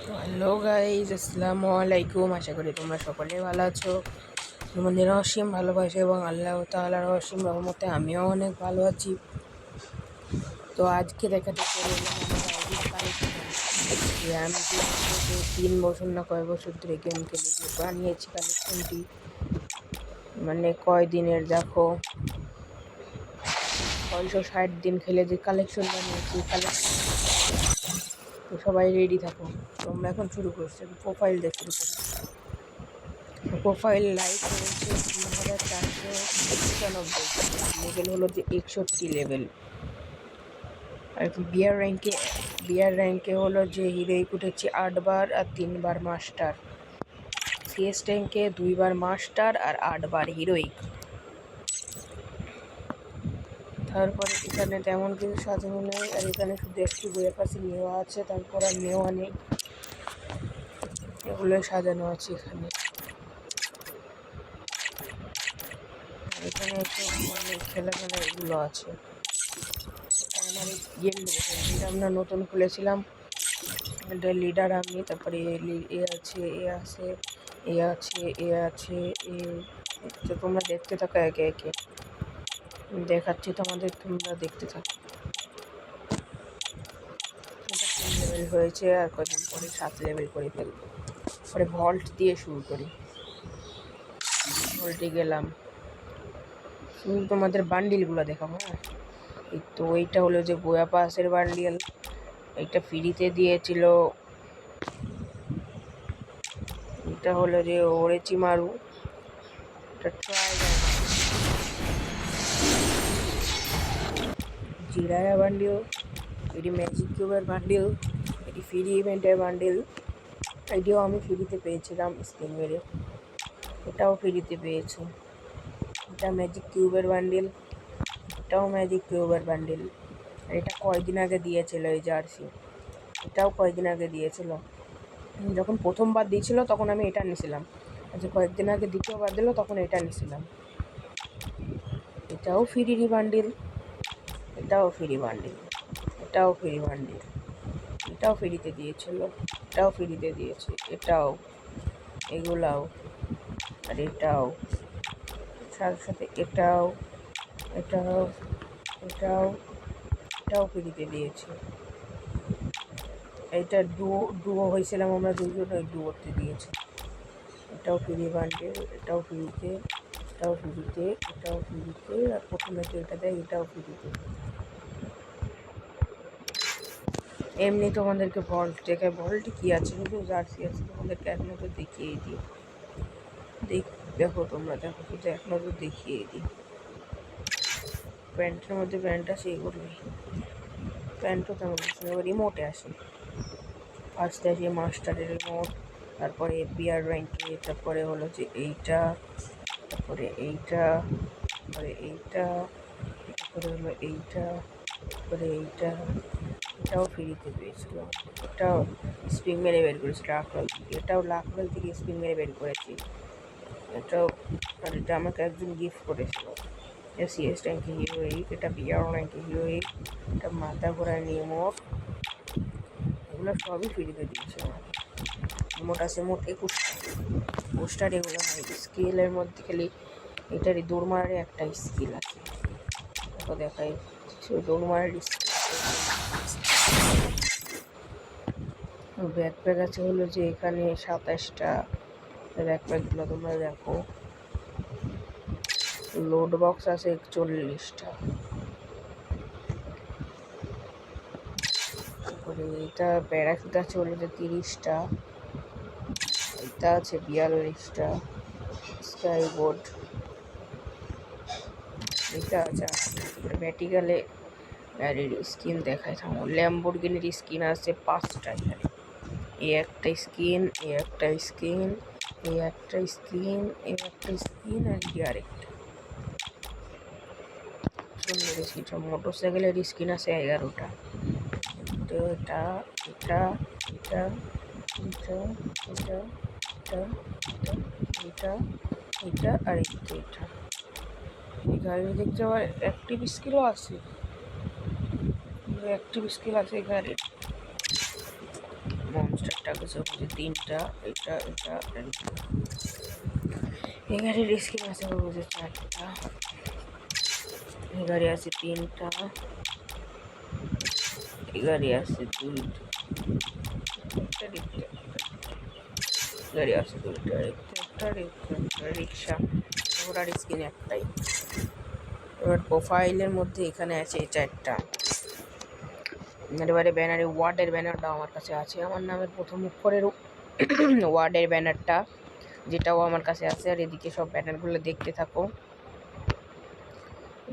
Hello guys, আসসালামু আলাইকুম। আশা করি তোমরা সকলে ভালো আছো। তোমাদের অসীম ভালোবাসা এবং আল্লাহ তাআলার অসীম রহমতে আমিও অনেক ভালো আছি। তো আজকে দেখাতে চলে এলাম আমার আইডির কালেকশন। আমি যে 3 বছর না কয় বছর ধরে গেম খেলে যে বানিয়েছি কালেকশনটি, মানে কয়দিনের দেখো 660 দিন খেলে যে কালেকশন বানিয়েছি। কালেকশন তো সবাই রেডি থাকো, তোমরা এখন শুরু করছো। প্রোফাইল দিয়ে শুরু করো। প্রোফাইল লাইক হয়েছে 3495, লেভেল হলো যে 61 লেভেল। আর বিয়ার র্যাঙ্কে হলো যে হিরোইক উঠেছে 8 বার আর 3 বার মাস্টার। সিএস র্যাঙ্কে 2 বার মাস্টার আর 8 বার হিরোইক। তারপরে এখানে তেমন কিছু সাজানো নেই, আর এখানে শুধু একটি বইয়ের পাশে নেওয়া আছে, তারপর আর নেওয়া নেই, এগুলো সাজানো আছে এখানে। এখানে অনেক খেলা এগুলো আছে। আমার গেম যেটা আমরা নতুন খুলেছিলাম, এটা লিডার আমি। তারপরে এ আছে, এ আছে, এ আছে, এ আছে, এ। তো তোমরা দেখতে থাকো, একে একে দেখাচ্ছি তোমাদের, তোমরা দেখতে থাকো। এটা 3 লেভেল হয়েছে, আর কদিন পরে 7 লেভেল করে ফেলবো। পরে ভল্ট দিয়ে শুরু করি। ভল্টে গেলাম, শুধু তোমাদের বান্ডিলগুলো দেখাবো। হ্যাঁ, এই তো এইটা হলো যে গোয়া পাসের বান্ডিল, এইটা ফ্রিতে দিয়েছিল। এটা হলো যে ওরেচিমারু, এটা জিরায়া বান্ডিল, এটি ম্যাজিক কিউবের বান্ডিল, এটি ফ্রি ইভেন্টের বান্ডিল। এটিও আমি ফ্রিতে পেয়েছিলাম স্পিন মেরে, এটাও ফ্রিতে পেয়েছি। এটা ম্যাজিক কিউবের বান্ডিল, এটাও ম্যাজিক কিউবের বান্ডিল। আর এটা কয়েকদিন আগে দিয়েছিল এই জার্সি, এটাও কয়েকদিন আগে দিয়েছিল। যখন প্রথমবার দিয়েছিল তখন আমি এটা নিয়েছিলাম, আচ্ছা কয়েকদিন আগে দ্বিতীয়বার দিল তখন এটা নিয়েছিলাম। এটাও ফ্রি বান্ডিল, এটাও ফ্রি বান্ডিল, এটাও ফ্রি বান্ডিল, এটাও ফ্রিতে দিয়েছিল, এটাও ফ্রিতে দিয়েছে, এটাও, এগুলাও, আর এটাও, সাথে সাথে এটাও, এটাও, এটাও, এটাও ফ্রিতে দিয়েছে। এটা ডুয়ো হয়েছিলাম আমরা দুজন, ওই ডুয়োতে দিয়েছে। এটাও ফ্রি বান্ডিল, এটাও ফ্রিতে, এটাও ফ্রিতে, এটাও ফ্রিতে, আর প্রথমে তো এটা দেয়, এটাও ফ্রিতে। এমনি তোমাদেরকে ভল্ট দেখায়, ভল্টে কী আছে, শুধু জার্সি আছে, তোমাদেরকে এক নজর দেখিয়ে দিই। দেখো তোমরা দেখো, শুধু এক নজর দেখিয়ে দিই। প্যান্টের মধ্যে প্যান্ট আছে, এগুলোই প্যান্টও তেমন আছে। এবার রিমোটে আসে, ফার্স্টে আসে মাস্টারের রিমোট, তারপরে বিয়ার র্যাঙ্কে, তারপরে হলো যে এইটা, তারপরে এইটা, তারপরে এইটা, তারপরে হলো এইটা, তারপরে এইটা। এটাও ফ্রিতে পেয়েছিল, এটাও স্প্রিং মেরে বের করেছিল লাখরাল থেকে, এটাও লাখরাল থেকে স্প্রিং মেরে বের করেছি। এটাও, আর এটা আমাকে একজন গিফট করেছিল। সিএস র্যাঙ্কে হিরোইক, এটা বিয়ার র্যাঙ্কে হিরোইক, এটা মাথা ঘোরার নিয়মক, এগুলো সবই ফ্রিতে দিয়েছিল। মোট আছে মোট 21টা পোস্টার। এগুলো হয় স্কেলের মধ্যে, খালি এটারই দৌড় মারার একটা স্কিল আছে, তো দেখাই দৌড় মারার ব্যাকপ্যাক আছে হলো যে এখানে 27টা ব্যাকপ্যাকগুলো তোমরা দেখো। লোড বক্স আছে 41টা। তারপরে এটা প্যারাশুট আছে হলো যে 30টা। এটা আছে 42টা। স্কাই বোর্ড এটা আছে। ভ্যাটিকালে গাড়ির স্কিন দেখায়, থামো। ল্যাম্বরগিনির স্কিন আছে 5টা এখানে। এই একটা স্কিন, এই একটা স্কিন, এই একটা স্কিন, এই একটা স্কিন, আর কি আরেকটা সুন্দর স্কিন। সব মোটরসাইকেলের স্কিন আছে 11টা। তো এটা, এটা, এটা, এটা, এটা, এটা, এটা, এটা, আর এটা। এই গাড়ি দেখতে আবার অ্যাক্টিভ স্কিলও আছে, অ্যাক্টিভ স্কিল আছে এই গাড়ির। মনস্টার একটা আছে হলো যে 3টা, এটা এটা এই গাড়ির স্কিন আছে হলো যে 4টা, এই গাড়ি আছে 3টা, এই গাড়ি আছে 2টা, গাড়ি আছে 2টা, একটা রিক্সা, ঘোড়ার স্কিন একটাই। এবার প্রোফাইলের মধ্যে এখানে আছে এই 4টা। এবারে ব্যানারে ওয়ার্ডের ব্যানারটাও আমার কাছে আছে, আমার নামের প্রথম অক্ষরের ওয়ার্ডের ব্যানারটা, যেটাও আমার কাছে আছে। আর এদিকে সব ব্যানারগুলো দেখতে থাকো।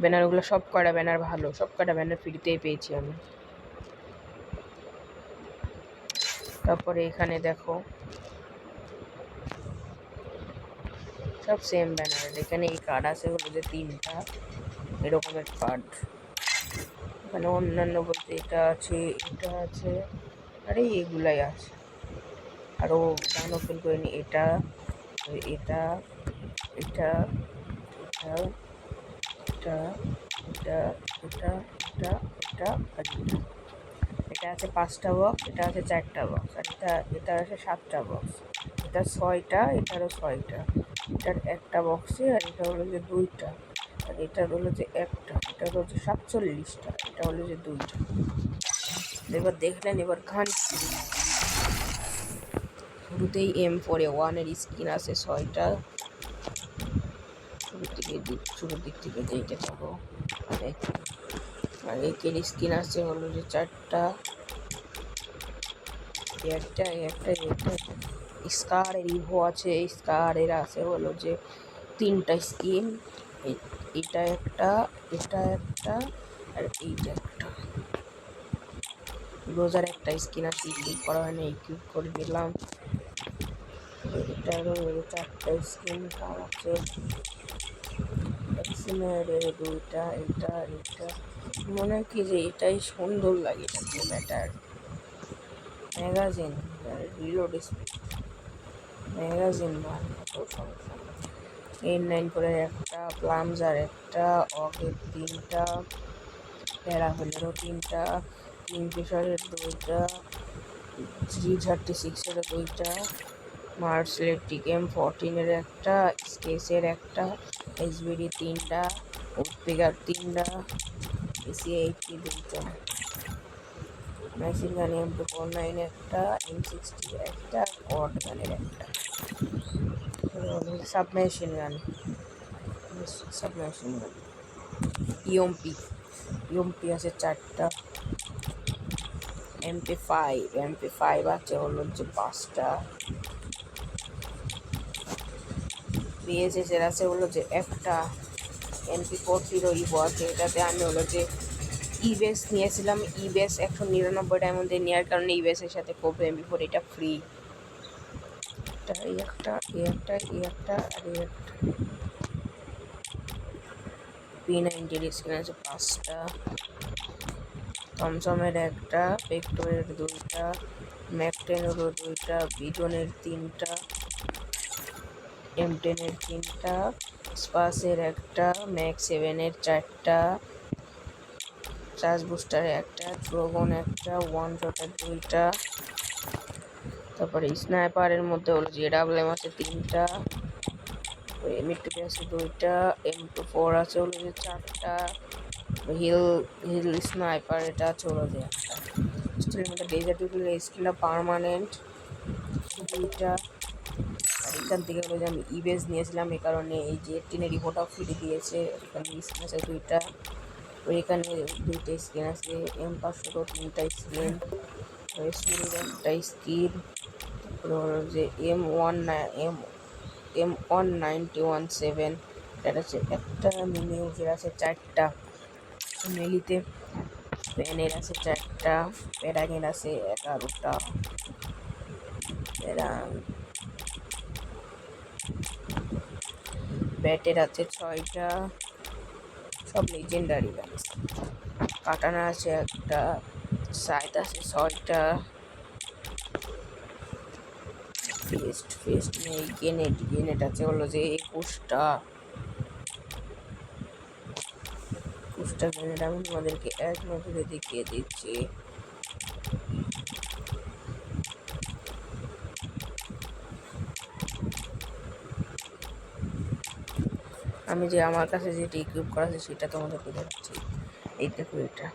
ব্যানারগুলো সব কটা ব্যানার ভালো, সব কটা ব্যানার ফ্রিতেই পেয়েছি আমি। তারপরে এখানে দেখো সব সেম ব্যানার। এখানে এই কার্ড আছে হলো যে 3টা এরকমের কার্ড। এখানে অন্যান্য বলতে এটা আছে, এটা আছে, আরে এগুলাই আছে। আরও গান ওপেন করে নি, এটা এটা এটা এটা এটা এটা এটা এটা এটা আর এটা আছে 5টা বক্স, এটা আছে 4টা বক্স, আর এটা আছে 7টা বক্স, এটা 6টা, এটারও 6টা, এটার একটা বক্সে, আর এটা হলো যে 2টা, আর এটা হলো যে একটা, এটা হলো যে 47টা, এটা হলো যে 2টা। এবার দেখলেন, এবার খান শুরুতেই M4A1 স্কিন আছে 6টা, শুরুর দিক থেকে দেখতে থাকো। আর একের স্কিন আছে হলো যে 4টা, একটা স্কারের ইভো আছে, স্কারের আছে হলো যে 3টা স্কিন, এটা একটা, এটা একটা, আর এইটা একটা। রোজার একটা স্কিন আছে, ইকুইপ করা হয় না, ইকুইপ করে দিলাম। এটারও 4টা স্কিন কার আছে, এক্সিমের 2টা, এটা এটা মনে হয় কি যে এটাই সুন্দর লাগে, এটাকে batter magazine, reload speed, magazine মান কত সমস্যা। N9 করে একটা, প্লামজার একটা, অকের 3টা, প্যারাভেলেরও 3টা, কিংফিশারের 2টা, G36-এরও 2টা, মার্সেলেটিক M14-এর একটা, স্কেচের একটা, SBD 3টা, উডপিগার 3টা, AC-80 2টা, মেশিন গান M249 একটা, M60 একটা, কট গানের একটা, সাবমেশিন গান ইউএমপি আছে 4টা, MP5 আছে হলো যে 5টা, বিএসএস-এর আছে হলো যে একটা, MP40-ও ইভো আছে। এটাতে আমি হলো যে ইবেস নিয়েছিলাম, ইবেস 199 ডায়মন্ডে নেওয়ার কারণে ইবেসের সাথে কোপ MP4 এটা ফ্রি। এই একটা আর এই একটা। P90-র স্কিন আছে 5টা, থমসমের একটা, ভেক্টরের 2টা, ম্যাক-10-এরও 2টা, বিজনের 3টা, M10-এর 3টা, স্পাসের একটা, ম্যাক-7-এর 4টা, চার্জ বুস্টারের একটা, ড্রাগন একটা, ওয়ান শটের 2টা, তারপরে স্নাইপারের মধ্যে হলো যে AWM আছে 3টা, M2 আছে 2টা, M24 আছে হলো যে 4টা, হিল স্নাইপার এটা আছে হলো যে একটা। স্টিলের মধ্যে ডেজার্ট ইগলের স্কিনটা পার্মানেন্ট 2টা। আর এখান থেকে হলো যে আমি ইবেস নিয়েছিলাম, এই কারণে এই যে 18-এর রিপোর্টটাও ফ্রি দিয়েছে। এখানে স্কিন আছে 2টা, এখানে 2টা স্কিন আছে, M500-ও 3টা স্কিন, স্কুলের একটা স্কিন, তারপরে হলো যে M19117, এটা হচ্ছে একটা, মিনি ইউজের আছে 4টা, মেলিতে প্যানের আছে 4টা, প্যারাগেন আছে 11টা, ব্যাটের আছে 6টা, সব লেজেন্ডারি গান। কাটানা আছে একটা, সাইড আছে 6টা, ফেস্ট নেই, গেনেট আছে হলো যে 21টা গেনেট। আমি তোমাদেরকে এক নজরে দেখিয়ে দিচ্ছি। আমি যে আমার কাছে যেটা ইকুইপ করা আছে সেটা তোমাদেরকে দেখাচ্ছি। এই দেখো, এটা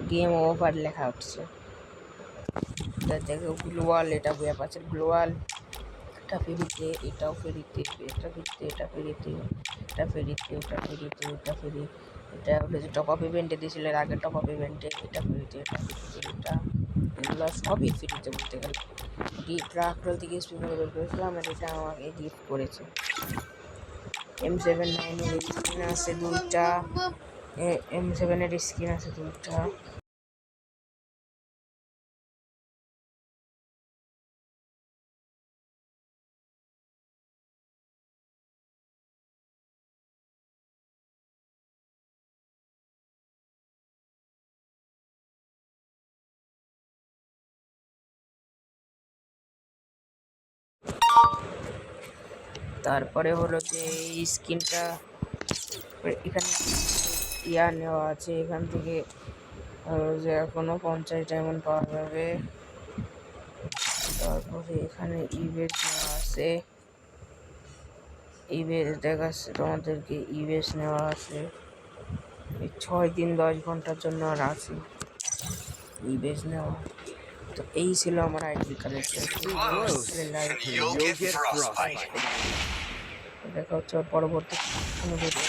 গেম ওভার লেখা উঠছে। দেখো গ্লোয়াল, এটা ব্যাপাচের গ্লোয়াল, এটা ফ্রিতে, এটাও ফ্রিতে, এটা ফ্রিতে, এটা ফ্রিতে, এটা ফ্রিতে, এটা ফ্রিতে, এটা ফ্রি, এটা হলো যে টপ আপ ইভেন্টে দিয়েছিল এর আগে টপ আপ ইভেন্টে, এটা ফ্রিতে, এটা ফ্রিতে, এটা এগুলো সবই ফ্রিতে বলতে গেলে। ট্রাকরোল থেকে স্পিকার বের করেছিলাম আর এটা আমাকে গিফট করেছে। M79 এর স্ক্রিন আছে দুইটা, M7 এর স্ক্রিন আছে দুইটা। তারপরে হলো যে এই স্ক্রিনটা এখানে ইয়া নেওয়া আছে, এখান থেকে যে এখনো 50 ডায়মন্ড পাওয়া যাবে। তারপরে এখানে ইভেস নেওয়া আছে, ইভেস দেখাচ্ছে তোমাদেরকে, ইভেস নেওয়া আছে 6 দিন 10 ঘন্টার জন্য আর আছে ইভেস নেওয়া। তো এই ছিল আমার আইডি কালেকশন। দেখা হচ্ছে পরবর্তী কোনো ভিডিও।